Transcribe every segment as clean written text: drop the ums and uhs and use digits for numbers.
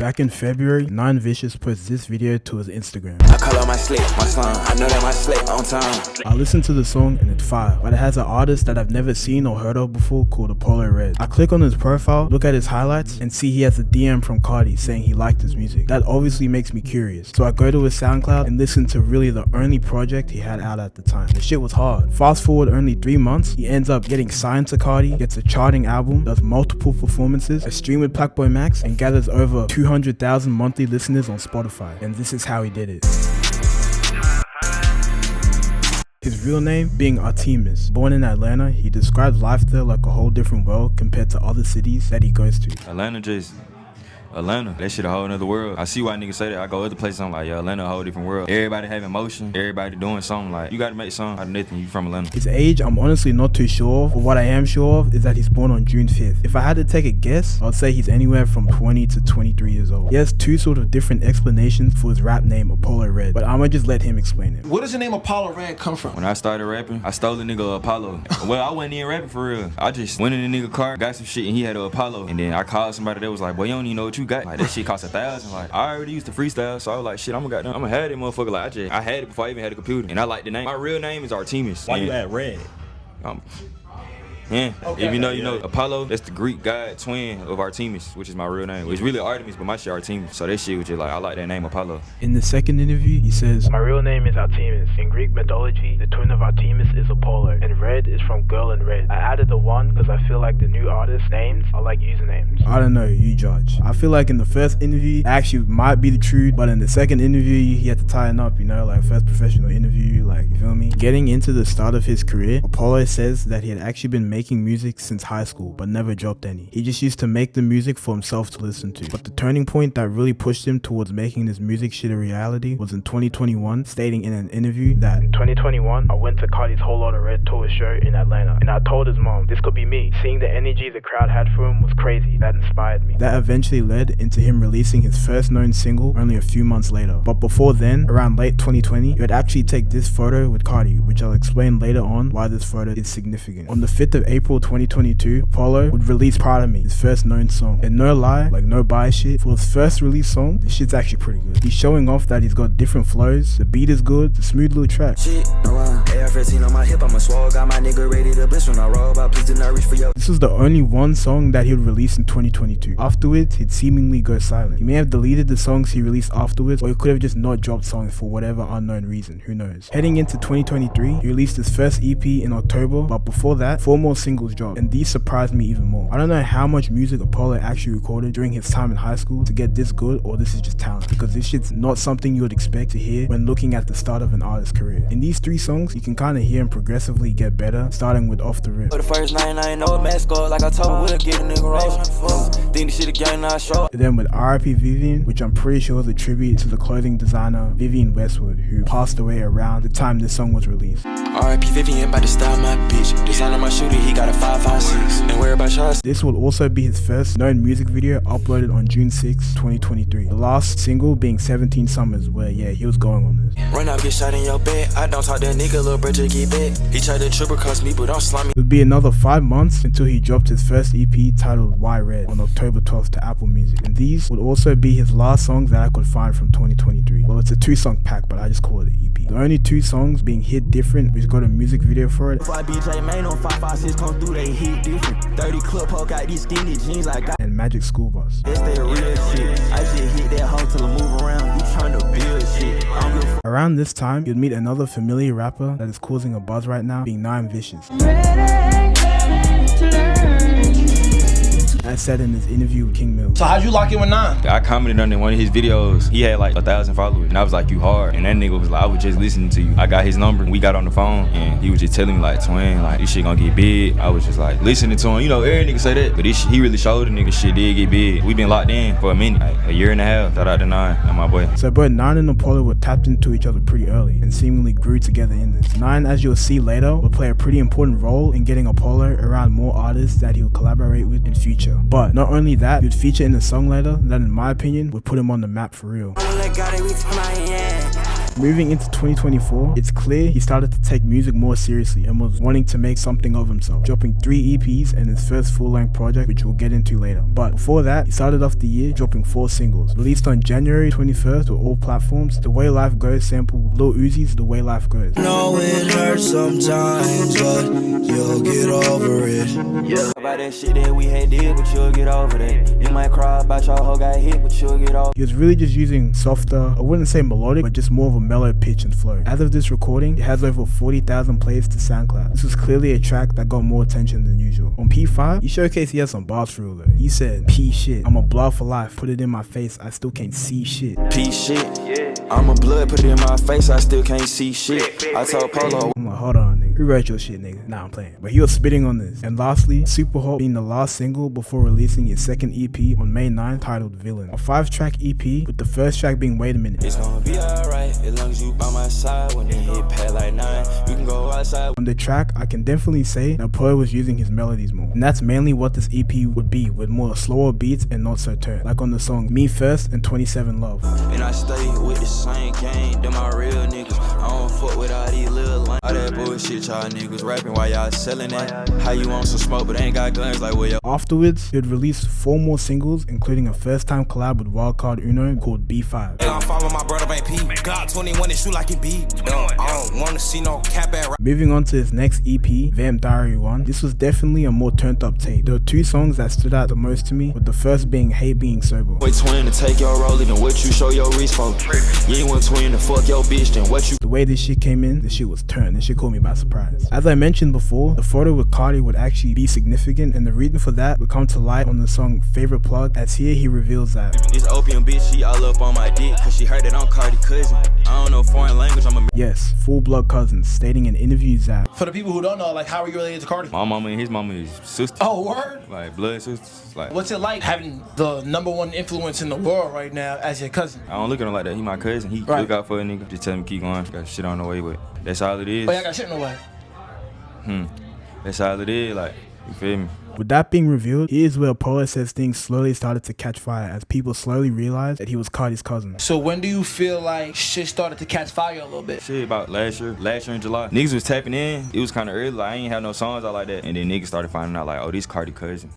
Back in February, 9 Vicious posted this video to his Instagram. I call out my slate, my son. I know that my slate on time. I listened to the song and it's fire, but it has an artist that I've never seen or heard of before called ApolloRed. I click on his profile, look at his highlights, and see he has a DM from Carti saying he liked his music. That obviously makes me curious. So I go to his SoundCloud and listen to really the only project he had out at the time. The shit was hard. Fast forward only 3 months, he ends up getting signed to Carti, gets a charting album, does multiple performances, a stream with Playboi Max, and gathers over 200,000 monthly listeners on Spotify. And this is how he did it. His real name being Artemis. Born in Atlanta, he describes life there like a whole different world compared to other cities that he goes to. Atlanta, that shit a whole nother world. I see why niggas say that. I go other places, I'm like, yo, Atlanta a whole different world. Everybody having motion, everybody doing something. Like, you gotta make something out of nothing. You from Atlanta. His age, I'm honestly not too sure of, but what I am sure of is that he's born on June 5th. If I had to take a guess, I'd say he's anywhere from 20 to 23 years old. He has two sort of different explanations for his rap name, ApolloRed, but I'ma just let him explain it. Where does the name ApolloRed come from? When I started rapping, I stole the nigga Apollo. Well, I wasn't even rapping for real. I just went in the nigga car, got some shit, and he had an Apollo. And then I called somebody that was like, boy, you don't even know what you got. Like, that shit cost 1,000. Like, I already used to freestyle, so I was like, shit, I'm gonna have that motherfucker. Like, I had it before I even had a computer, and I like the name. My real name is Artemis. Why you add red? Yeah, okay, if you know Apollo, that's the Greek god twin of Artemis, which is my real name. It's really Artemis, but my shit Artemis. So that shit was just like, I like that name, Apollo. In the second interview, he says, my real name is Artemis. In Greek mythology, the twin of Artemis is Apollo, and Red is from girl in red. I added the one because I feel like the new artists' names are like usernames. I don't know, you judge. I feel like in the first interview, actually might be the truth, but in the second interview, he had to tighten up, you know, like first professional interview, like, you feel me? Getting into the start of his career, Apollo says that he had actually been making music since high school, but never dropped any. He just used to make the music for himself to listen to. But the turning point that really pushed him towards making this music shit a reality was in 2021, stating in an interview that in 2021, I went to Carti's Whole Lotta Red tour show in Atlanta, and I told his mom, this could be me. Seeing the energy the crowd had for him was crazy. That inspired me. That eventually led into him releasing his first known single only a few months later. But before then, around late 2020, he would actually take this photo with Carti, which I'll explain later on why this photo is significant. On the 5th of April 2022, Apollo would release Proud of Me, his first known song. And no lie, like no bias shit, for his first release song, this shit's actually pretty good. He's showing off that he's got different flows, the beat is good, it's a smooth little track. This was the only one song that he would release in 2022. Afterwards, he'd seemingly go silent. He may have deleted the songs he released afterwards, or he could have just not dropped songs for whatever unknown reason, who knows. Heading into 2023, he released his first EP in October, but before that, 4 more singles dropped, and these surprised me even more. I don't know how much music Apollo actually recorded during his time in high school to get this good, or this is just talent, because this shit's not something you would expect to hear when looking at the start of an artist's career. In these 3 songs, you can kind of hear him progressively get better, starting with Off the Rip. For the first night, I ain't know a mascot, like I told we'll get a nigga roll. Think the shit again, I show. And then with R.I.P. Vivian, which I'm pretty sure is a tribute to the clothing designer Vivian Westwood, who passed away around the time this song was released. R.I.P. Vivian, about to style my bitch. Designer my shooter, he got a 5.56. And where about shots? This will also be his first known music video uploaded on June 6, 2023. The last single being 17 Summers, where yeah, he was going on this. Run out, get shot in your bed. I don't talk that nigga, little bro, just get back. He tried to triple cross me, but don't slime me. It would be another 5 months until he dropped his first EP titled Why Red on October 12th to Apple Music. And these would also be his last songs that I could find from 2023. Well, it's a 2-song pack, but I just call it an EP. The only 2 songs being hit different, which got a music video for it. And Magic School Bus. Around this time, you'd meet another familiar rapper that is causing a buzz right now, being 9 Vicious. As said in his interview with King Mill. So how'd you lock in with 9? I commented on one of his videos. He had like 1,000 followers, and I was like, you hard. And that nigga was like, I was just listening to you. I got his number, and we got on the phone, and he was just telling me like, twin, like this shit gonna get big. I was just like listening to him. You know, every nigga say that, but he really showed the nigga shit did get big. We been locked in for a minute, like a year and a half. Shout out to 9 and my boy. So both 9 and Apollo were tapped into each other pretty early, and seemingly grew together in this. 9, as you'll see later, will play a pretty important role in getting Apollo around more artists that he'll collaborate with in future. But not only that, he'd feature in a song later that in my opinion would put him on the map for real. Moving into 2024, it's clear he started to take music more seriously and was wanting to make something of himself, dropping 3 EPs and his first full-length project, which we'll get into later. But before that, he started off the year dropping 4 singles. Released on January 21st to all platforms, The Way Life Goes sampled Lil Uzi's The Way Life Goes. Know it hurts sometimes, but you'll get over it. Yeah. About that shit that we had did, but you'll get over that. You might cry about your hoe got hit, but you'll get over. He was really just using softer, I wouldn't say melodic, but just more of a mellow pitch and flow. As of this recording, it has over 40,000 plays to SoundCloud. This was clearly a track that got more attention than usual. On P5, he showcased he had some bars for real though. He said, P shit, I'm a blood for life, put it in my face, I still can't see shit. P shit, I'm a blood, put it in my face, I still can't see shit. I told Polo. I'm like, hold on nigga, who wrote your shit nigga? Nah, I'm playing. But he was spitting on this. And lastly, Super Hot being the last single before releasing his second EP on May 9th titled Villain. A 5-track EP with the first track being Wait a Minute. It's gonna be alright as long as you by my side. When it hit past like 9, you can go outside. On the track, I can definitely say that Poe was using his melodies more. And that's mainly what this EP would be, with more slower beats and not so turn. Like on the song Me First and 27 Love. And I stay with the same gang, them my real niggas. I don't fuck with all these little lines. All that bullshit y'all niggas rapping while y'all selling that. How you want some smoke but ain't got guns like where y'all. Afterwards, he would release 4 more singles, including a first-time collab with Wildcard Uno called B5. I'm following my brother AP. God 21 and shoot like it be. I don't wanna see no cap at. Moving on to his next EP, Vamp Diary 1, this was definitely a more turned up tape. There were 2 songs that stood out the most to me, with the first being Hate Being Sober. Wait twin to take your role, even what you show your wrist for. You ain't want twin to fuck your bitch, then what you. The way this shit came in, this shit was turned. This shit caught me by surprise. As I mentioned before, the photo with Carti would actually be significant, and the reason for that would come to light on the song Favorite Plug, as here he reveals that this opium bitch, she all up on my dick, cause she heard that I'm Carti cousin. I don't know foreign language, I'm a. Yes, full blood cousins, stating in interviews that For the people who don't know, like, how are you related to Carti? My mama and his mama is sisters. Oh, word? Like blood sisters. Like, What's it like having the #1 influence in the world right now as your cousin? I don't look at him like that. He my cousin. He Right. look out for a nigga. Just tell him keep going. Got shit on the way, but that's all it is. Oh, yeah, I got shit in the way. That's all it is. Like, you feel me? With that being revealed, here's where Apollo says things slowly started to catch fire as people slowly realized that he was Carti's cousin. So when do you feel like shit started to catch fire a little bit? Shit, about last year in July. Niggas was tapping in. It was kind of early. Like, I ain't have no songs out like that. And then niggas started finding out, like, oh, this Carti cousin.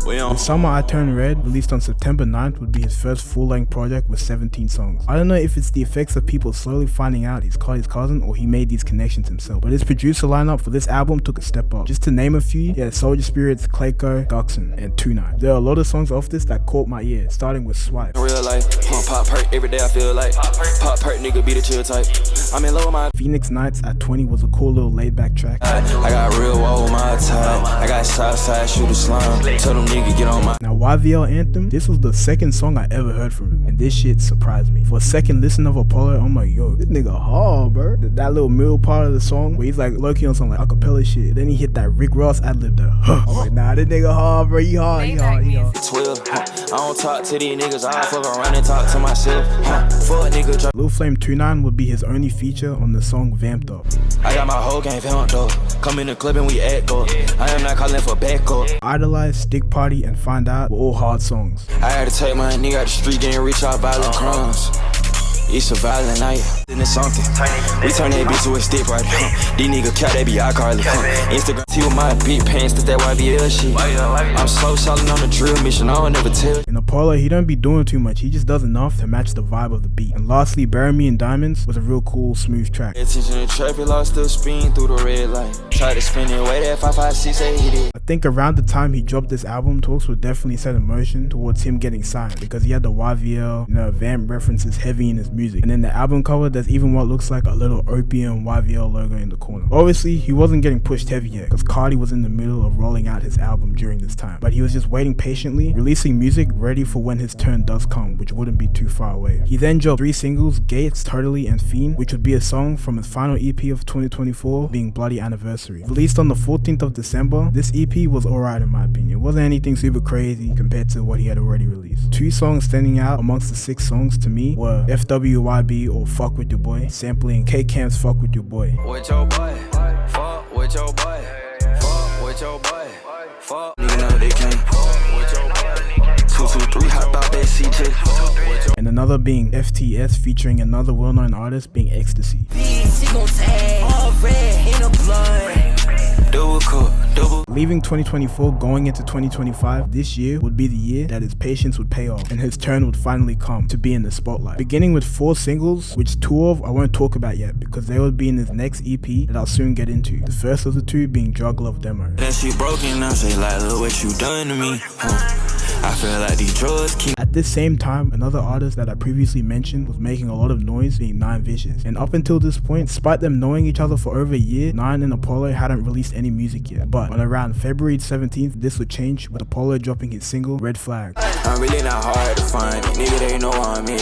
The Summer I Turned Red, released on September 9th, would be his first full-length project with 17 songs. I don't know if it's the effects of people slowly finding out he's Carti's cousin or he made these connections himself, but his producer lineup for this album took a step up. Just to name a few, he had Soldier Spirits, Clayco, Guxon, and 2-9. There are a lot of songs off this that caught my ear, starting with Swipe. Real life, pop perk every day I feel like. Pop perk nigga be the chill type. I'm in love with my Phoenix Nights at 20 was a cool little laid-back track. I got real woe with my tie. I got Southside shooter slime. Tell them nigga get on my. Now YVL Anthem, this was the second song I ever heard from him, and this shit surprised me. For a second listen of Apollo, I'm like, yo, this nigga hard, bro. That little middle part of the song where he's like low-key on some like acapella shit, then he hit that Rick Ross ad-lib there. I'm like, nah, this nigga hard, bro. He hard. 12. I don't talk to these niggas. I fuck around and talk to myself. Fuck nigga drop. Lil Flame 2-9 would be his only feature on the song Vamped Up. I got my whole game vamped up. Come in the club and we act up. I am not calling for backup. Idolize, Stick Party, and Find Out were all hard songs. I had to take my nigga out the street, getting rich off violent crumbs. It's a violent night, then it's something. We turn that bitch to a stick party. These niggas cat, they be iCarly. Instagram, see with my big pants, that's that YBL shit. I'm so solid on the drill mission, I don't never tell. In Apollo, he don't be doing too much, he just does enough to match the vibe of the beat. And lastly, Bury Me in Diamonds was a real cool, smooth track. Attention to traffic, lost the speed through the red light. Try to spin it, way that 556 8 hit it. I think around the time he dropped this album, talks would definitely set in motion towards him getting signed, because he had the YVL, Vamp references heavy in his music. And then the album cover, there's even what looks like a little opium YVL logo in the corner. Obviously, he wasn't getting pushed heavy yet, because Carti was in the middle of rolling out his album during this time. But he was just waiting patiently, releasing music ready for when his turn does come, which wouldn't be too far away. He then dropped 3 singles, Gates, Totally, and Fiend, which would be a song from his final EP of 2024, being Bloody Anniversary. Released on the 14th of December, this EP was alright in my opinion. It wasn't anything super crazy compared to what he had already released. 2 songs standing out amongst the 6 songs to me were FWYB or Fuck With Your Boy, sampling K-Camp's Fuck With Your Boy. With your boy, fuck with your boy, fuck with your boy, fuck. Nigga know they can't. With your boy, 223, hop out that CJ. And another being FTS featuring another well-known artist being Ecstasy. Leaving 2024, going into 2025, this year would be the year that his patience would pay off and his turn would finally come to be in the spotlight. Beginning with 4 singles, which 2 of I won't talk about yet because they will be in his next EP that I'll soon get into. The first of the 2 being Drug Love Demo. That shit broken, I say like, look what you done to me. I feel like these drugs keep. At this same time, another artist that I previously mentioned was making a lot of noise being 9 Vicious. And up until this point, despite them knowing each other for over a year, 9 and Apollo hadn't released any music yet. But on around February 17th, this would change with Apollo dropping his single, Red Flag. I'm really not hard to find it, nigga, they know I'm it.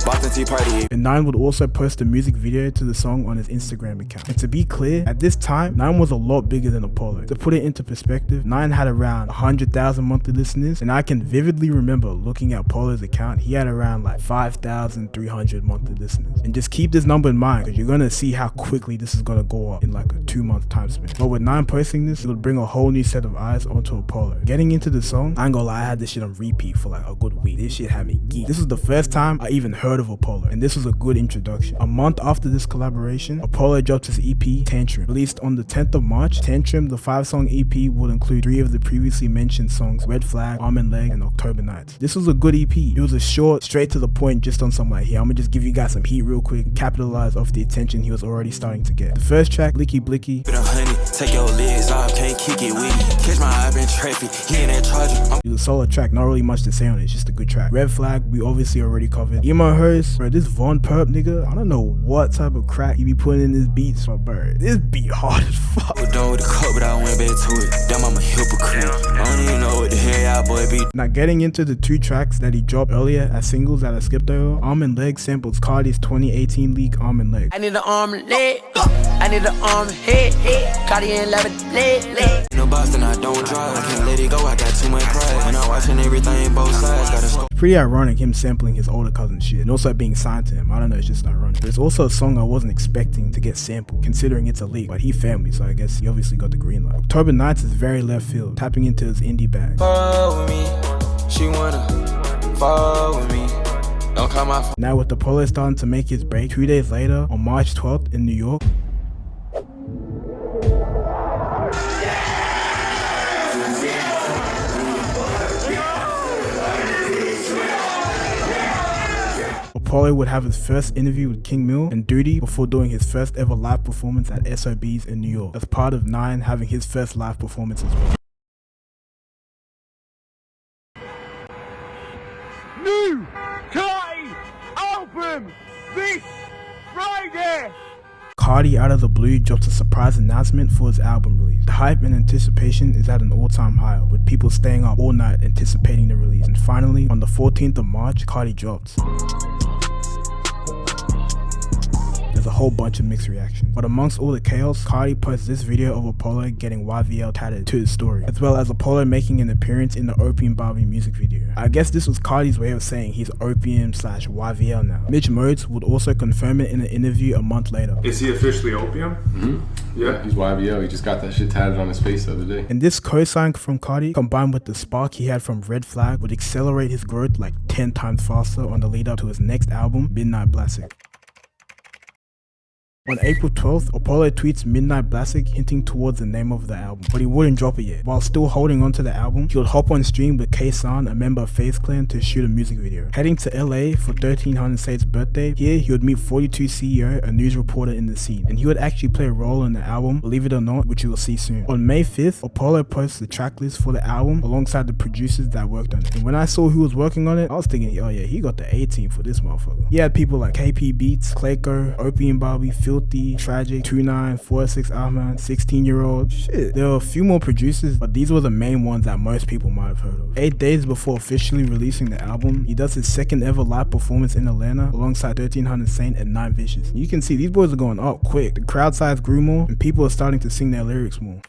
Boston Tea Party. And 9 would also post a music video to the song on his Instagram account. And to be clear, at this time, 9 was a lot bigger than Apollo. To put it into perspective, 9 had around 100,000 monthly listeners, and I can vividly remember looking at Apollo's account, he had around like 5,300 monthly listeners. And just keep this number in mind, because you're gonna see how quickly this is gonna go up in like a 2-month time span. But with 9 posting this, it would bring a whole new set of eyes onto Apollo. Getting into the song, I ain't gonna lie, I had this shit on repeat for like a good week. This shit had me geeked. This was the first time I even heard of Apollo, and this was a good introduction. A month after this collaboration, Apollo dropped his EP, Tantrum. Released on the 10th of March, Tantrum, the 5-song EP, would include 3 of the previously mentioned songs, Red Flag, Arm and Leg, and October Nights. This was a good EP. It was a short, straight to the point, just on some like, here, I'm gonna just give you guys some heat real quick and capitalize off the attention he was already starting to get. The first track, Blicky Blicky. Take your legs off, can't kick it with me. Catch my eye in traffic, he in that charger. It was a solid track, not really much to say on it, it's just a good track. Red Flag, we obviously already covered. Emo Hers, bro, this Von Perp nigga, I don't know what type of crack he be putting in his beats, but bro, this beat hard as fuck. We're done with the cup, but I went back to it. Damn, I'm a hypocrite. I don't even know what the hell y'all boy be. Now getting into the 2 tracks that he dropped earlier as singles that I skipped over, Arm and Leg samples Carti's 2018 leak Arm and Leg. I need an arm and leg, I need an arm and head, Carti ain't love it, leg. No Boston, I don't drive. I can't let it go, I got too much pride. And I'm watching everything both sides. Gotta It's pretty ironic him sampling his older cousin's shit and also being signed to him. I don't know, it's just ironic. But it's also a song I wasn't expecting to get sampled, considering it's a leak, but he family, so I guess he obviously got the green light. October Nights is very left field, tapping into his indie bag. fall with me. She wanna fall with me. Don't call my phone. Now with Apollo starting to make his break 2 days later on March 12th in New York, Apollo would have his first interview with King Mill and Duty before doing his first ever live performance at SOBs in New York, as part of 9 having his first live performance as well. New Carti album this Friday! Carti out of the blue drops a surprise announcement for his album release. The hype and anticipation is at an all-time high, with people staying up all night anticipating the release. And finally, on the 14th of March, Carti drops. There's a whole bunch of mixed reactions. But amongst all the chaos, Carti posts this video of Apollo getting YVL tatted to his story, as well as Apollo making an appearance in the Opium Barbie music video. I guess this was Carti's way of saying he's Opium/YVL now. Mitch Modes would also confirm it in an interview a month later. Is he officially Opium? Mm-hmm. Yeah, he's YVL. He just got that shit tatted on his face the other day. And this cosign from Carti, combined with the spark he had from Red Flag, would accelerate his growth like 10 times faster on the lead up to his next album, Midnight Blasic. On April 12th, Apollo tweets Midnight Blasic, hinting towards the name of the album, but he wouldn't drop it yet. While still holding on to the album, he would hop on stream with K-San, a member of FaZe Clan, to shoot a music video. Heading to LA for 1300 Sade's birthday, here he would meet 42 CEO, a news reporter in the scene, and he would actually play a role in the album, believe it or not, which you will see soon. On May 5th, Apollo posts the track list for the album alongside the producers that worked on it. And when I saw who was working on it, I was thinking, oh yeah, he got the A-team for this motherfucker. He had people like KP Beats, Clayco, Opium Barbie, Filthy, Tragic, 29, 46 Ahmad, 16-year-old. Shit. There were a few more producers, but these were the main ones that most people might have heard of. 8 days before officially releasing the album, he does his second ever live performance in Atlanta alongside 1300 Saint and 9 Vicious. You can see these boys are going up quick. The crowd size grew more and people are starting to sing their lyrics more.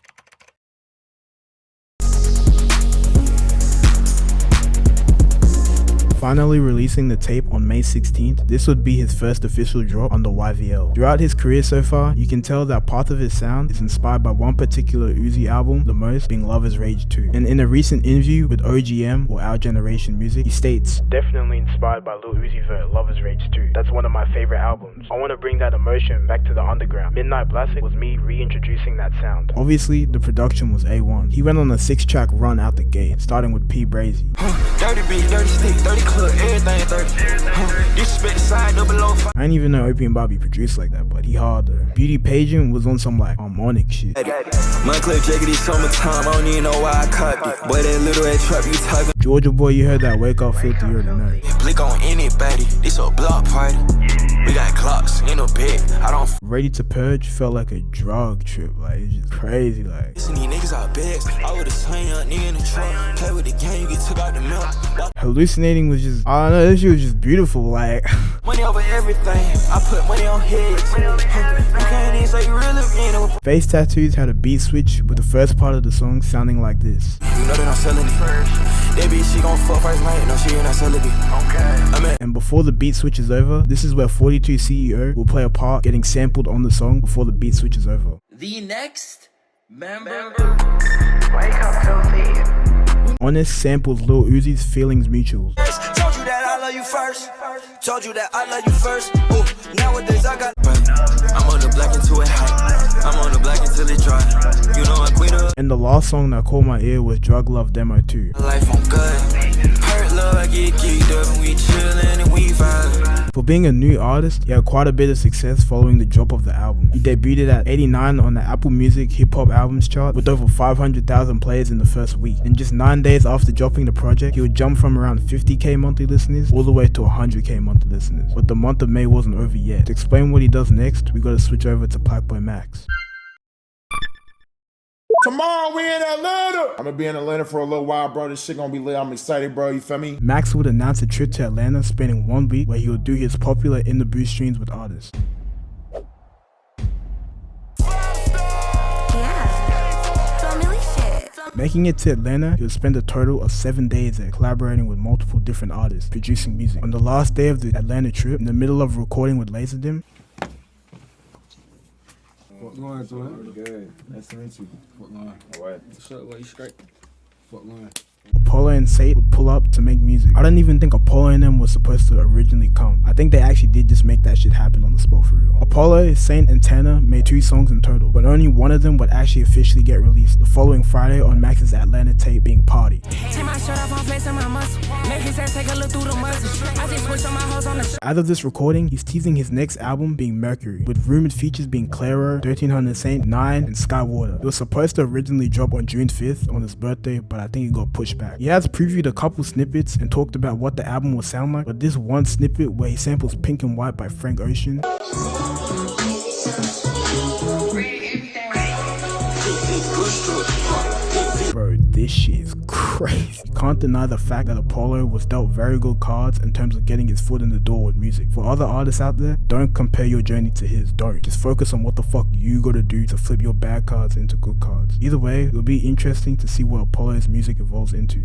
Finally releasing the tape on May 16th, this would be his first official drop on the YVL. Throughout his career so far, you can tell that part of his sound is inspired by one particular Uzi album, the most being Love Is Rage 2. And in a recent interview with OGM, or Our Generation Music, he states, "Definitely inspired by Lil Uzi Vert, Love Is Rage 2. That's one of my favorite albums. I want to bring that emotion back to the underground. Midnight Blasting was me reintroducing that sound." Obviously, the production was A1. He went on a 6-track run out the gate, starting with P. Brazy. Dirty beat, dirty stick, 30 club, everything 30. Disrespect the side, double low. I didn't even know Opium Bobby produced like that, but he hard though. Beauty Pageant was on some like harmonic shit. Montclair jacket is summertime, I don't even know why I copped it. Boy, that little red trap you talking. Georgia boy, you heard that Wake Up Filthy, you already know. Blick on anybody, this a block party. We got clocks in a bed, I don't Ready to Purge felt like a drug trip, like it's just crazy, like. listen, these niggas are bags. I would've seen young nigga in the truck. Play with the game, you get took out the milk. Hallucinating was just, I don't know, this shit was just beautiful, like. Money over everything, I put money on heads. You can't even say you really you know. Face Tattoos had a beat switch with the first part of the song sounding like this. You know that I'm selling it first. That bitch, she gon' fuck first night. No, she ain't not selling it. Okay. And before the beat switch is over, this is where 42 CEO will play a part getting sampled on the song before the beat switch is over. The next member. Wake up, filthy. Honest samples Lil Uzi's Feelings Mutuals. Told you that I love you first. Told you that I love you first. Ooh, nowadays I got. I'm on the black until it hot. I'm on the black until it dry. You know I'm queen of. And the last song that caught my ear was Drug Love Demo 2. Life on good. Hurt love, I get geeked up and we chillin' and we vibe. For being a new artist, he had quite a bit of success following the drop of the album. He debuted at 89 on the Apple Music Hip Hop Albums chart with over 500,000 plays in the first week. And just 9 days after dropping the project, he would jump from around 50k monthly listeners all the way to 100k monthly listeners. But the month of May wasn't over yet. To explain what he does next, we gotta switch over to Playboi Max. Tomorrow we in Atlanta. I'm gonna be in Atlanta for a little while, bro. This shit gonna be lit. I'm excited, bro. You feel me? Max would announce a trip to Atlanta spanning 1 week where he would do his popular In The Booth streams with artists. Making it to Atlanta, he would spend a total of 7 days there, collaborating with multiple different artists, producing music. On the last day of the Atlanta trip, in the middle of recording with Laserdisc, What going to it? Good. Nice to meet you. What going? Alright. What's up? What you straight? What going? Apollo and Sate would pull up to make music. I don't even think Apollo and them was supposed to originally come. I think they actually did just make that shit happen on the spot for real. Apollo, Saint, and Tanner made 2 songs in total, but only one of them would actually officially get released the following Friday on Max's Atlanta tape being Party. Take my shirt off, I'm flexing my muscle. Make his ass take a look through the muscle. I just switch on my hoes on the Out of this recording, he's teasing his next album being Mercury, with rumored features being Claro, 1300 Saint, 9, and Skywater. It was supposed to originally drop on June 5th on his birthday, but I think it got pushed back. He has previewed a couple snippets and talked about what the album will sound like, but this one snippet where he samples Pink and White by Frank Ocean, bro, this shit is crazy. You can't deny the fact that Apollo was dealt very good cards in terms of getting his foot in the door with music. For other artists out there, don't compare your journey to his. Don't. Just focus on what the fuck you gotta do to flip your bad cards into good cards. Either way, it'll be interesting to see what Apollo's music evolves into.